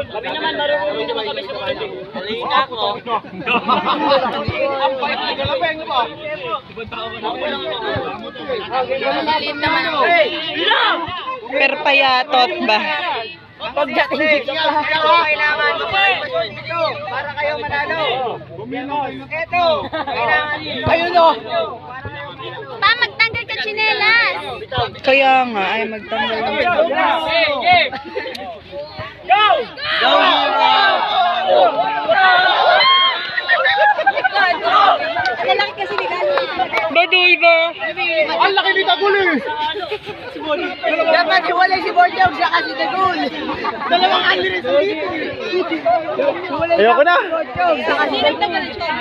Kami naman marunong naman kami sa pwede. Halika ako. Ang pwede na galapeng mo. Maliit naman ako. Perpayatot ba? Pagdating dito kailangan ito para kayo manalo. Ito, kailangan ayun o. Pa, magtanggal ka tsinelas. Kaya nga, ay magtanggal ka. Go! Go! Lalaki kasi ni Galo. Baduy ba? Ang laki ni Tagul eh. Dapat hiwalay si Bordeaux siya kasi Tagul. Dalawang aliris dito. Ayoko na. Kasi nagtanggal siya.